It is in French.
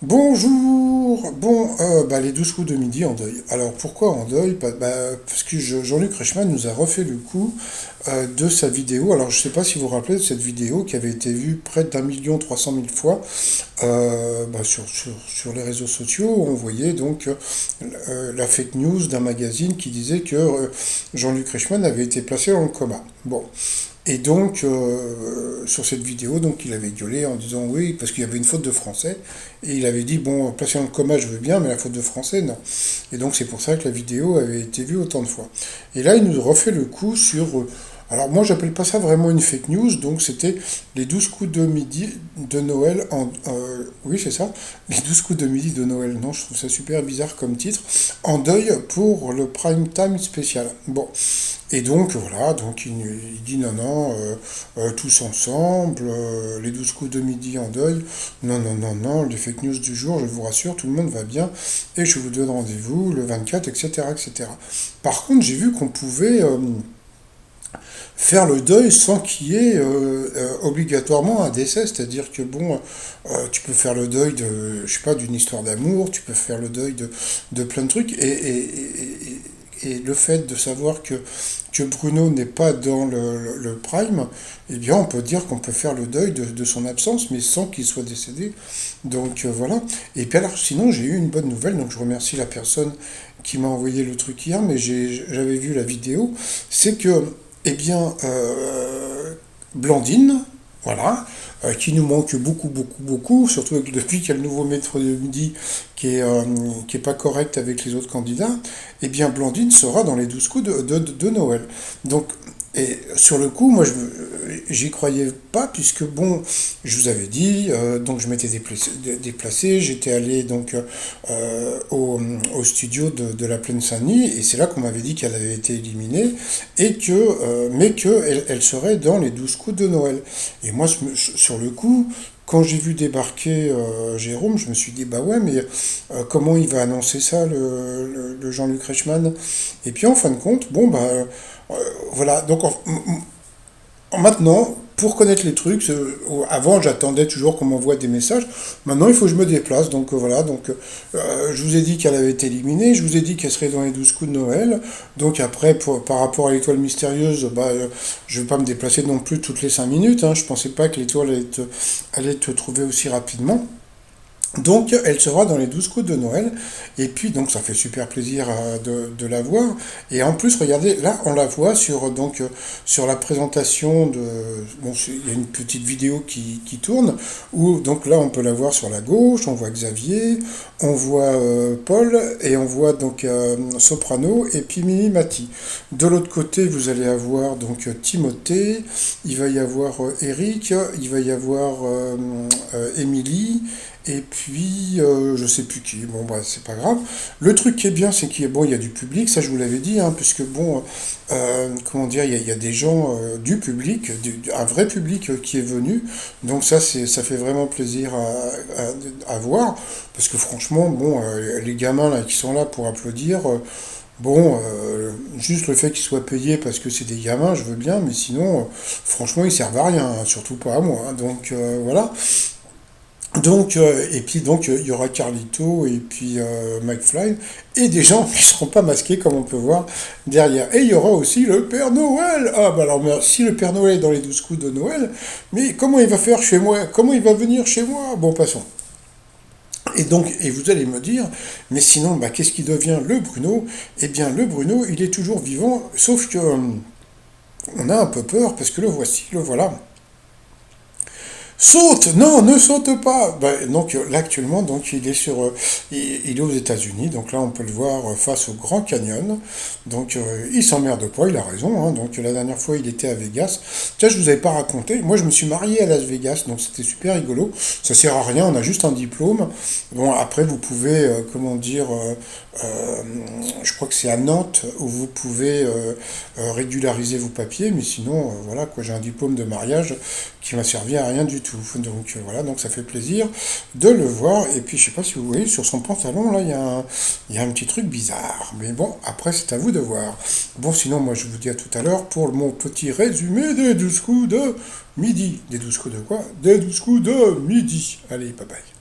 Bonjour! Bon, les 12 coups de midi en deuil. Alors pourquoi en deuil? Parce que Jean-Luc Reichmann nous a refait le coup de sa vidéo. Alors je ne sais pas si vous vous rappelez de cette vidéo qui avait été vue près d'1 300 000 fois sur les réseaux sociaux. On voyait donc la fake news d'un magazine qui disait que Jean-Luc Reichmann avait été placé dans le coma. Bon. Et donc, sur cette vidéo, donc, il avait gueulé en disant oui, parce qu'il y avait une faute de français, et il avait dit, bon, placer dans le coma, je veux bien, mais la faute de français, non. Et donc, c'est pour ça que la vidéo avait été vue autant de fois. Et là, il nous refait le coup sur... alors, moi, j'appelle pas ça vraiment une fake news, donc c'était les 12 coups de midi de Noël oui, c'est ça, les 12 coups de midi de Noël. Non, je trouve ça super bizarre comme titre. En deuil pour le prime time spécial. Bon. Et donc voilà, donc il dit non, non, tous ensemble, les 12 coups de midi en deuil, non, non, non, non, les fake news du jour, je vous rassure, tout le monde va bien, et je vous donne rendez-vous le 24, etc., etc. Par contre, j'ai vu qu'on pouvait faire le deuil sans qu'il y ait obligatoirement un décès, c'est-à-dire que bon, tu peux faire le deuil de, je sais pas, d'une histoire d'amour, tu peux faire le deuil de plein de trucs, et le fait de savoir que Bruno n'est pas dans le prime, eh bien on peut dire qu'on peut faire le deuil de son absence, mais sans qu'il soit décédé. Donc voilà. Et puis alors sinon j'ai eu une bonne nouvelle, donc je remercie la personne qui m'a envoyé le truc hier, mais j'avais vu la vidéo, c'est que, eh bien, Blandine, voilà, qui nous manque beaucoup, beaucoup, beaucoup, surtout depuis qu'il y a le nouveau maître de midi qui est pas correct avec les autres candidats, eh bien Blandine sera dans les 12 coups de Noël. Donc, et sur le coup, moi, j'y croyais pas, puisque bon, je vous avais dit, donc je m'étais déplacé, j'étais allé donc au studio de la Plaine Saint-Denis, et c'est là qu'on m'avait dit qu'elle avait été éliminée, et mais qu'elle elle serait dans les 12 coups de Noël. Et moi, sur le coup, quand j'ai vu débarquer Jérôme, je me suis dit, bah ouais, mais comment il va annoncer ça, le Jean-Luc Reichmann? Et puis en fin de compte, bon, voilà. Donc maintenant, pour connaître les trucs, avant j'attendais toujours qu'on m'envoie des messages. Maintenant, il faut que je me déplace. Donc voilà. Donc je vous ai dit qu'elle avait été éliminée. Je vous ai dit qu'elle serait dans les 12 coups de Noël. Donc après, par rapport à l'étoile mystérieuse, je ne vais pas me déplacer non plus toutes les 5 minutes. Hein. Je pensais pas que l'étoile allait te trouver aussi rapidement. Donc, elle sera dans les 12 coups de Noël. Et puis, donc, ça fait super plaisir de la voir. Et en plus, regardez, là, on la voit sur la présentation de... Bon, il y a une petite vidéo qui tourne, où, donc là, on peut la voir sur la gauche, on voit Xavier, on voit Paul, et on voit donc Soprano, et puis Mimi Mati. De l'autre côté, vous allez avoir donc Timothée, il va y avoir Eric, il va y avoir Émilie, et puis, je sais plus qui, bon, bah, c'est pas grave. Le truc qui est bien, c'est qu'il bon, il y a du public, ça je vous l'avais dit, hein, puisque, bon, comment dire, il y a des gens du public, un vrai public qui est venu, donc ça fait vraiment plaisir à voir, parce que franchement, bon, les gamins là, qui sont là pour applaudir, bon, juste le fait qu'ils soient payés parce que c'est des gamins, je veux bien, mais sinon, franchement, ils servent à rien, hein, surtout pas à moi, hein, donc voilà. Donc, et puis donc il y aura Carlito et puis McFly et des gens qui ne seront pas masqués comme on peut voir derrière. Et il y aura aussi le Père Noël. Ah bah alors si le Père Noël est dans les 12 coups de Noël, mais comment il va faire chez moi? Comment il va venir chez moi? Bon, passons. Et donc, et vous allez me dire, mais sinon, bah, qu'est-ce qui devient le Bruno? Eh bien, le Bruno, il est toujours vivant, sauf que on a un peu peur parce que le voici, le voilà. Saute! Non, ne saute pas! Donc là actuellement, donc il est aux États-Unis, donc là on peut le voir face au Grand Canyon. Donc il s'emmerde pas, il a raison. Hein. Donc la dernière fois il était à Vegas. Tiens, je vous avais pas raconté. Moi je me suis marié à Las Vegas, donc c'était super rigolo. Ça sert à rien, on a juste un diplôme. Bon après vous pouvez, comment dire, euh, je crois que c'est à Nantes où vous pouvez régulariser vos papiers, mais sinon voilà quoi, j'ai un diplôme de mariage qui m'a servi à rien du tout. Donc voilà, donc ça fait plaisir de le voir. Et puis je sais pas si vous voyez sur son pantalon là, il y a un petit truc bizarre. Mais bon, après c'est à vous de voir. Bon, sinon moi je vous dis à tout à l'heure pour mon petit résumé des 12 coups de midi. Des 12 coups de quoi? Des 12 coups de midi. Allez, bye bye.